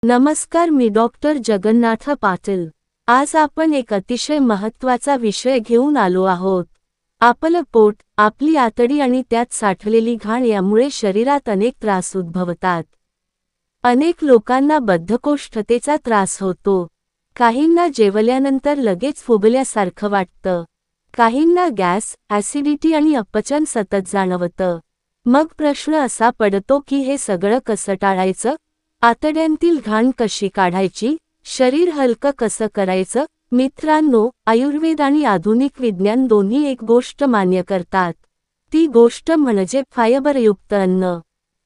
नमस्कार, मी डॉक्टर जगन्नाथ पाटील। आज आपण एक अतिशय महत्त्वाचा विषय घेऊन आलो आहोत। आपलं पोट, आपली आतडी आणि त्यात साठलेली घाण यामुळे शरीरात अनेक त्रास उद्भवतात। अनेक लोकांना बद्धकोष्ठतेचा त्रास होतो। काहींना जेवल्यानंतर लगेच फुगल्यासारखं वाटतं। काहींना गॅस, ॲसिडिटी आणि अपचन सतत जाणवतं। मग प्रश्न असा पडतो की हे सगळं कसं टाळायचं? आतड्यांतील घाण कशी काढायची? शरीर हलकं कसं करायचं? मित्रांनो, आयुर्वेद आणि आधुनिक विज्ञान दोन्ही एक गोष्ट मान्य करतात। ती गोष्ट म्हणजे फायबरयुक्त अन्न।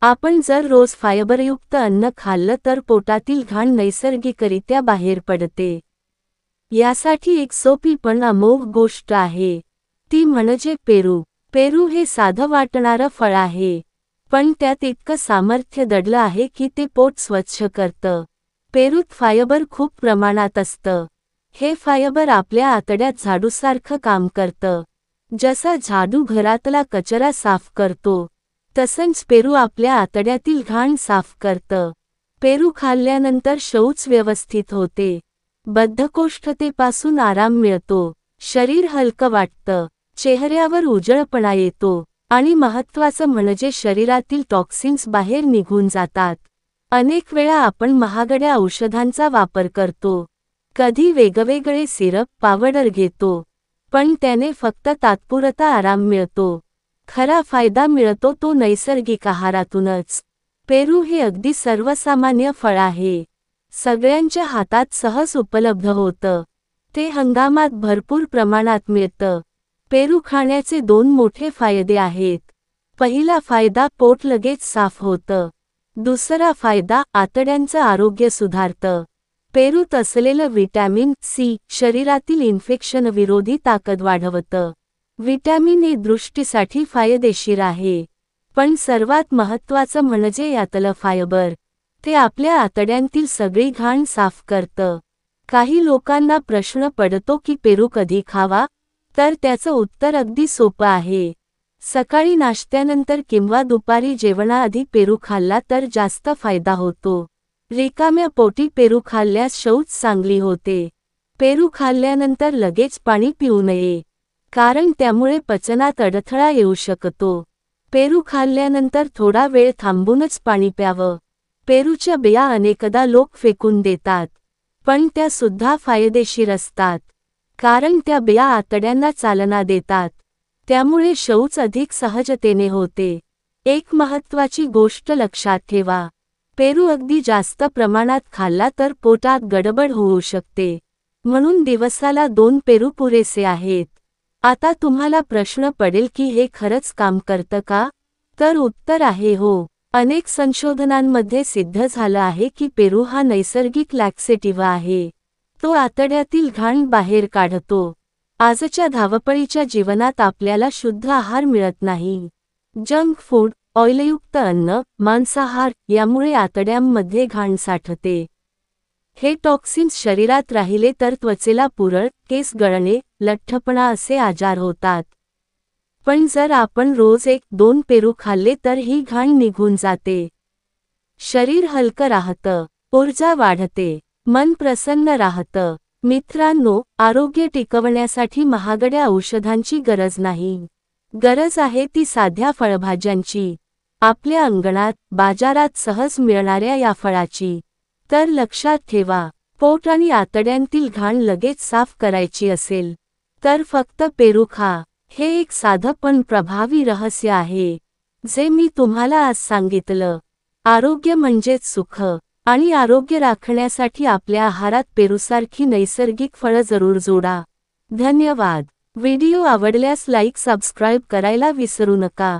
आपण जर रोज फायबरयुक्त अन्न खाल्लं तर पोटातील घाण नैसर्गिकरित्या बाहेर पडते। यासाठी एक सोपी पण अमोघ गोष्ट आहे। ती म्हणजे पेरू। पेरू हे साधं वाटणारं फळ आहे, पण त्यात इतकं सामर्थ्य दडलं आहे की ते पोट स्वच्छ करतं। पेरूत फायबर खूप प्रमाणात असतं। हे फायबर आपल्या आतड्यात झाडूसारखं काम करतं। जसा झाडू घरातला कचरा साफ करतो, तसंच पेरू आपल्या आतड्यातील घाण साफ करतं। पेरू खाल्ल्यानंतर शौच व्यवस्थित होते, बद्धकोष्ठतेपासून आराम मिळतो, शरीर हलकं वाटतं, चेहऱ्यावर उजळपणा येतो आणि महत्त्वाचं म्हणजे शरीरातील टॉक्सिन्स बाहेर निघून जातात। अनेक वेळा आपण महागड्या औषधांचा वापर करतो, कधी वेगवेगळे सिरप, पावडर घेतो, पण त्याने फक्त तात्पुरता आराम मिळतो। खरा फायदा मिळतो तो नैसर्गिक आहारातूनच। पेरू हे अगदी सर्वसामान्य फळ आहे, सगळ्यांच्या हातात सहज उपलब्ध होतं। ते हंगामात भरपूर प्रमाणात मिळतं। पेरू खाण्याचे दोन मोठे फायदे आहेत। पहिला फायदा, पोट लगेच साफ होतं। दुसरा फायदा, आतड्यांचं आरोग्य सुधारतं। पेरूत असलेलं व्हिटॅमिन सी शरीरातील इन्फेक्शन विरोधी ताकद वाढवतं। व्हिटॅमिन ए दृष्टीसाठी फायदेशीर आहे, पण सर्वात महत्त्वाचं म्हणजे यातलं फायबर। ते आपल्या आतड्यांतील सगळी घाण साफ करतं। काही लोकांना प्रश्न पडतो की पेरू कधी खावा? तर त्याचं उत्तर अगदी सोपं आहे। सकाळी नाश्त्यानंतर किंवा दुपारी जेवणाआधी पेरू खाल्ला तर जास्त फायदा होतो। रिकाम्या पोटी पेरू खाल्ल्यास शौच चांगली होते। पेरू खाल्ल्यानंतर लगेच पाणी पिऊ नये, कारण त्यामुळे पचनात अडथळा येऊ शकतो। पेरू खाल्ल्यानंतर थोडा वेळ थांबूनच पाणी प्यावं। पेरूच्या बिया अनेकदा लोक फेकून देतात, पण त्या सुद्धा फायदेशीर असतात, कारण त्या बिया आतड्यांना चालना देतात, त्यामुळे शौच अधिक सहजतेने होते। एक महत्त्वाची गोष्ट लक्षात ठेवा, पेरू अगदी जास्त प्रमाणात खाल्ला तर पोटात गडबड होऊ शकते, म्हणून दिवसाला 2 पेरू पुरेसे आहेत। आता तुम्हाला प्रश्न पडेल की हे खरंच काम करतं का? तर उत्तर आहे हो। अनेक संशोधनांमध्ये सिद्ध झालं आहे की पेरू हा नैसर्गिक लॅक्सेटिव्ह आहे। तो आतड्यातील घाण बाहेर काढतो। आजच्या धावपळीच्या जीवनात आपल्याला शुद्ध आहार मिळत नाही। जंक फूड, ऑइलयुक्त अन्न, मांसाहार यामुळे आतड्यांमध्ये घाण साठते। हे टॉक्सिन्स शरीरात राहिले तर त्वचेला पुरळ, केस गळणे, लठ्ठपणा असे आजार होतात। पण जर आपण रोज 1-2 पेरू खाल्ले तर ही घाण निघून जाते। शरीर हलकं राहतं, ऊर्जा वाढते, मन प्रसन्न राहतं। मित्रांनो, आरोग्य टिकवण्यासाठी महागड्या औषधांची गरज नाही। गरज आहे ती साध्या फळभाज्यांची, आपल्या अंगणात, बाजारात सहज मिळणाऱ्या या फळाची। तर लक्षात ठेवा, पोट आणि आतड्यांतील घाण लगेच साफ करायची असेल तर फक्त पेरू खा। हे एक साधं पण प्रभावी रहस्य आहे, जे मी तुम्हाला आज सांगितलं। आरोग्य म्हणजेच सुख, आणि आरोग्य राखण्यासाठी आपल्या आहारात पेरूसारखी नैसर्गिक फळं जरूर जोडा। धन्यवाद। व्हिडिओ आवडल्यास लाईक, सबस्क्राईब करायला विसरू नका।